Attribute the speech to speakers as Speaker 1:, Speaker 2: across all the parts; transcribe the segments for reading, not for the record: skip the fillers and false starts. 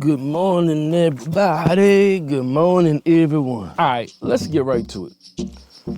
Speaker 1: Good morning, everybody. Good morning, everyone. All right, let's get right to it.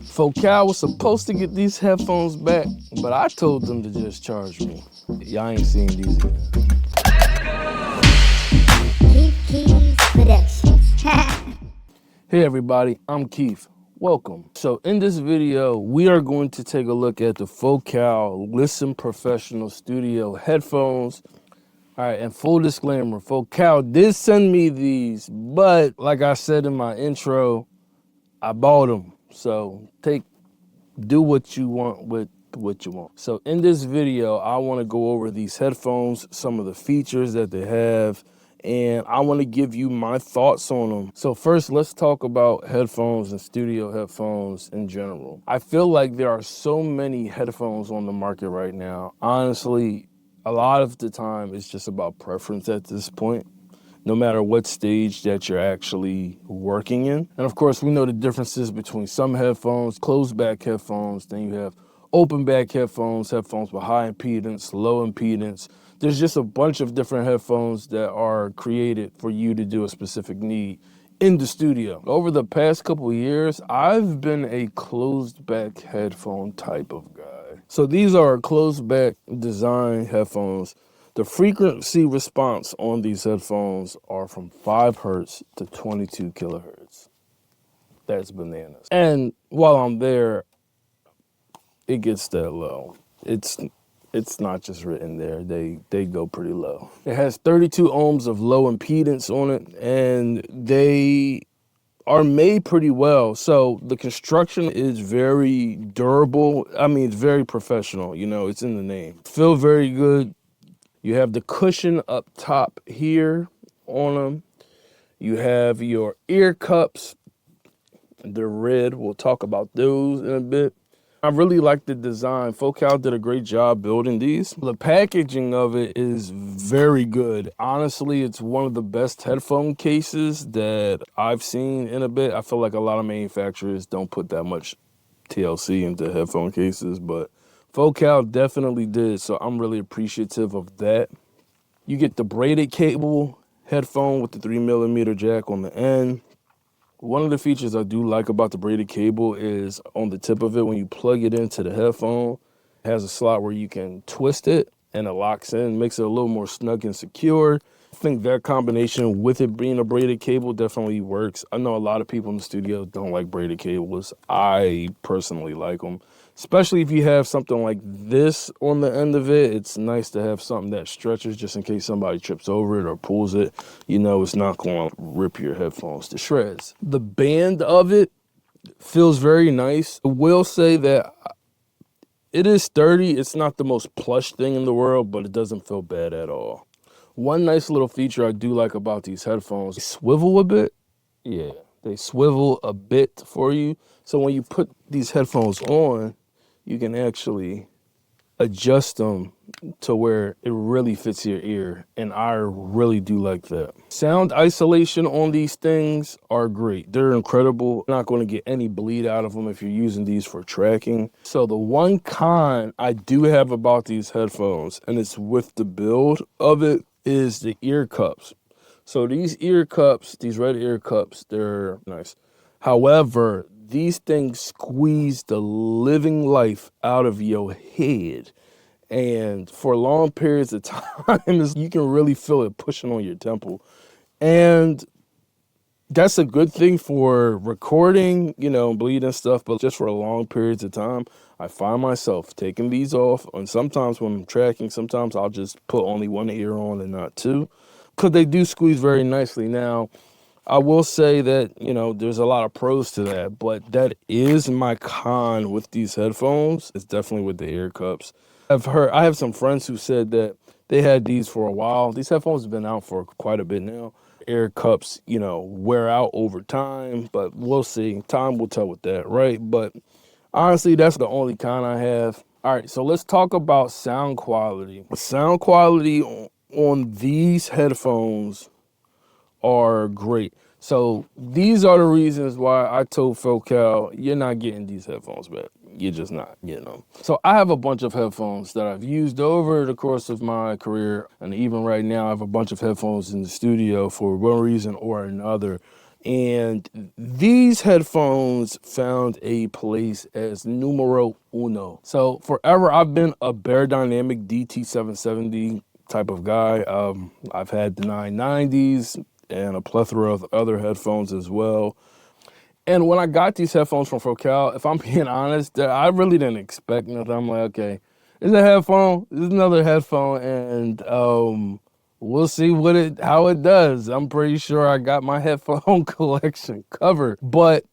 Speaker 1: Focal was supposed to get these headphones back, but I told them to just charge me. Y'all ain't seen these again. Hey, everybody, I'm Keith. Welcome. So in this video, we are going to take a look at the Focal Listen Professional Studio headphones. All right, and full disclaimer, Focal did send me these, but like I said in my intro, I bought them. So do what you want with what you want. So in this video, I want to go over these headphones, some of the features that they have, and I want to give you my thoughts on them. So first, let's talk about headphones and studio headphones in general. I feel like there are so many headphones on the market right now. Honestly, a lot of the time, it's just about preference at this point, no matter what stage that you're actually working in. And of course, we know the differences between some headphones, closed back headphones, then you have open back headphones, headphones with high impedance, low impedance. There's just a bunch of different headphones that are created for you to do a specific need in the studio. Over the past couple of years, I've been a closed back headphone type of guy. So these are closed back design headphones. The frequency response on these headphones are from 5 hertz to 22 kilohertz. That's bananas. And while I'm there, it gets that low. It's not just written there. They go pretty low. It has 32 ohms of low impedance on it, and they are made pretty well. So the construction is very durable. I mean, it's very professional. You know, it's in the name. Feel very good. You have the cushion up top here on them. You have your ear cups. They're red. We'll talk about those in a bit. I really like the design. Focal did a great job building these. The packaging of it is very good. Honestly, it's one of the best headphone cases that I've seen in a bit. I feel like a lot of manufacturers don't put that much TLC into headphone cases, but Focal definitely did, so I'm really appreciative of that. You get the braided cable headphone with the 3mm jack on the end. One of the features I do like about the braided cable is on the tip of it, when you plug it into the headphone, it has a slot where you can twist it and it locks in, makes it a little more snug and secure. I think that combination with it being a braided cable definitely works. I know a lot of people in the studio don't like braided cables. I personally like them, especially if you have something like this on the end of it. It's nice to have something that stretches just in case somebody trips over it or pulls it. You know, it's not going to rip your headphones to shreds. The band of it feels very nice. I will say that it is sturdy. It's not the most plush thing in the world, but it doesn't feel bad at all. One nice little feature I do like about these headphones, they swivel a bit. Yeah, they swivel a bit for you. So when you put these headphones on, you can actually adjust them to where it really fits your ear. And I really do like that. Sound isolation on these things are great. They're incredible. You're not going to get any bleed out of them if you're using these for tracking. So the one con I do have about these headphones, and it's with the build of it, is the ear cups. So these ear cups, these red ear cups, they're nice. However, these things squeeze the living life out of your head. And for long periods of time, you can really feel it pushing on your temple. And that's a good thing for recording, you know, bleeding stuff, but just for long periods of time, I find myself taking these off. And sometimes when I'm tracking, sometimes I'll just put only one ear on and not two, because they do squeeze very nicely. Now, I will say that, you know, there's a lot of pros to that, but that is my con with these headphones. It's definitely with the ear cups. I have some friends who said that they had these for a while. These headphones have been out for quite a bit now. Ear cups, you know, wear out over time, but we'll see. Time will tell with that, right? But honestly, that's the only con I have. All right, so let's talk about sound quality. Sound quality on these headphones are great. So these are the reasons why I told Focal, you're not getting these headphones back. You're just not, you know. So I have a bunch of headphones that I've used over the course of my career. And even right now, I have a bunch of headphones in the studio for one reason or another. And these headphones found a place as numero uno. So forever, I've been a Bear Dynamic DT770 type of guy. I've had the 990s and a plethora of other headphones as well. And when I got these headphones from Focal, if I'm being honest, I really didn't expect nothing. I'm like, okay, it's a headphone, it's another headphone, and we'll see how it does. I'm pretty sure I got my headphone collection covered. But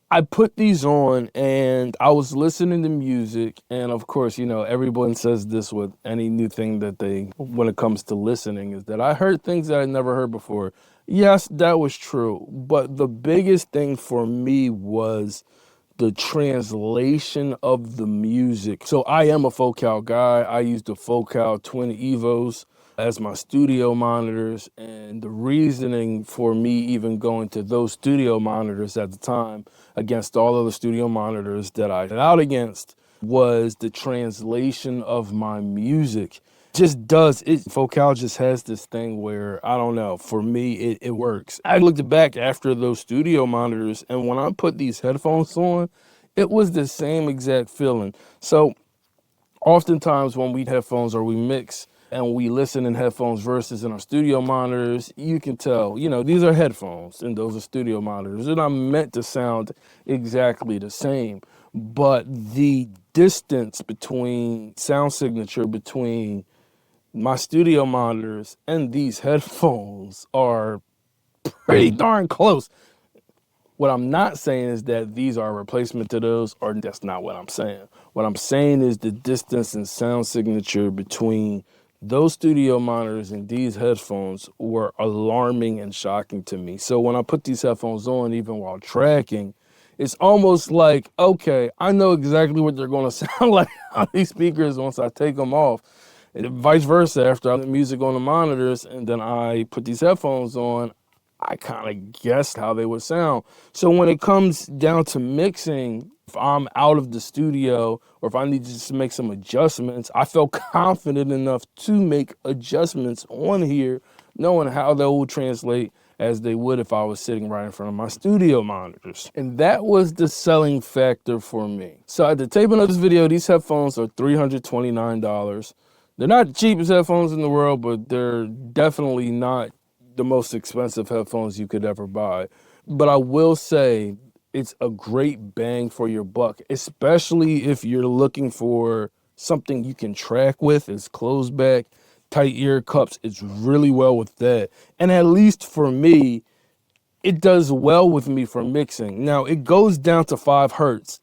Speaker 1: I put these on and I was listening to music, and of course, you know, everyone says this with any new thing that when it comes to listening, is that I heard things that I never heard before. Yes, that was true, but the biggest thing for me was the translation of the music. So I am a Focal guy. I use the Focal Twin Evos as my studio monitors, and the reasoning for me even going to those studio monitors at the time against all of the studio monitors that I went out against was the translation of my music. Just does it. Focal just has this thing where, I don't know, for me it works. I looked back after those studio monitors, and when I put these headphones on, it was the same exact feeling. So oftentimes when we headphones or we mix and we listen in headphones versus in our studio monitors, you can tell, you know, these are headphones and those are studio monitors. They're not meant to sound exactly the same, but the distance between sound signature between my studio monitors and these headphones are pretty darn close. What I'm not saying is that these are a replacement to those, or that's not what I'm saying. What I'm saying is the distance and sound signature between those studio monitors and these headphones were alarming and shocking to me. So when I put these headphones on, even while tracking, it's almost like, okay, I know exactly what they're going to sound like on these speakers once I take them off. And vice versa, after I put music on the monitors and then I put these headphones on, I kind of guessed how they would sound. So when it comes down to mixing, if I'm out of the studio or if I need to just make some adjustments, I felt confident enough to make adjustments on here, knowing how they will translate as they would if I was sitting right in front of my studio monitors. And that was the selling factor for me. So at the taping of this video, these headphones are $329. They're not the cheapest headphones in the world, but they're definitely not the most expensive headphones you could ever buy. But I will say it's a great bang for your buck, especially if you're looking for something you can track with. It's closed back, tight ear cups. It's really well with that. And at least for me, it does well with me for mixing. Now, it goes down to 5 hertz.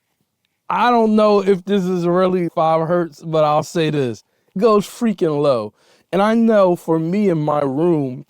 Speaker 1: I don't know if this is really 5 hertz, but I'll say this. It goes freaking low. And I know for me in my room,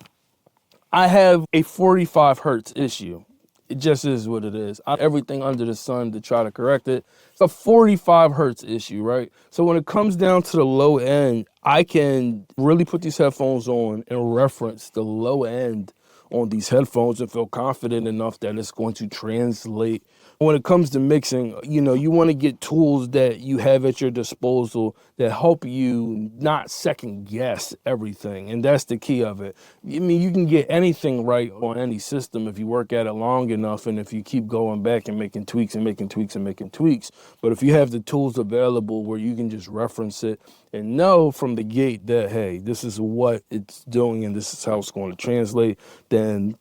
Speaker 1: I have a 45 hertz issue. It just is what it is. Everything under the sun to try to correct it. It's a 45 hertz issue, right? So when it comes down to the low end, I can really put these headphones on and reference the low end on these headphones and feel confident enough that it's going to translate. When it comes to mixing, you know, you want to get tools that you have at your disposal that help you not second guess everything. And that's the key of it. I mean, you can get anything right on any system if you work at it long enough and if you keep going back and making tweaks and making tweaks and making tweaks. But if you have the tools available where you can just reference it and know from the gate that, hey, this is what it's doing and this is how it's going to translate, then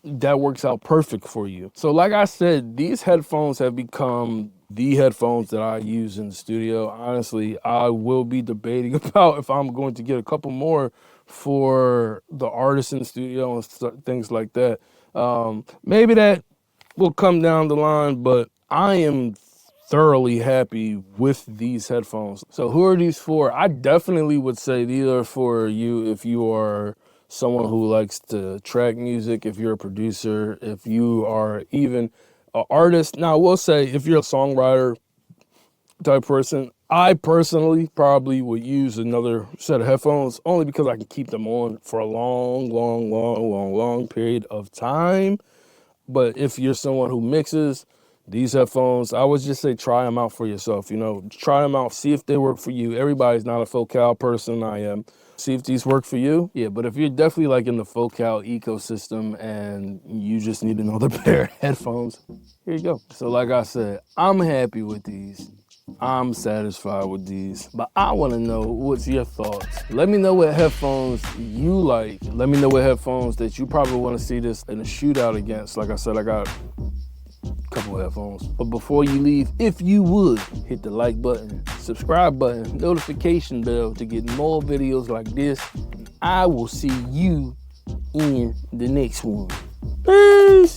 Speaker 1: that works out perfect for you. So like I said, these headphones have become the headphones that I use in the studio. Honestly, I will be debating about if I'm going to get a couple more for the artists in the studio and things like that. Maybe that will come down the line, but I am thoroughly happy with these headphones. So who are these for? I definitely would say these are for you if you are someone who likes to track music, if you're a producer, if you are even an artist. Now, I will say if you're a songwriter type person, I personally probably would use another set of headphones only because I can keep them on for a long period of time. But if you're someone who mixes, these headphones, I would just say try them out for yourself. You know, try them out, see if they work for you. Everybody's not a focal person. I am. See if these work for you. Yeah, but if you're definitely like in the focal ecosystem and you just need another pair of headphones, here you go. So like I said, I'm happy with these. I'm satisfied with these, but I want to know what's your thoughts. Let me know what headphones you like. Let me know what headphones that you probably want to see this in a shootout against. Like I said, I got a couple of headphones. But before you leave, if you would, hit the like button, subscribe button, notification bell to get more videos like this. I will see you in the next one. Peace.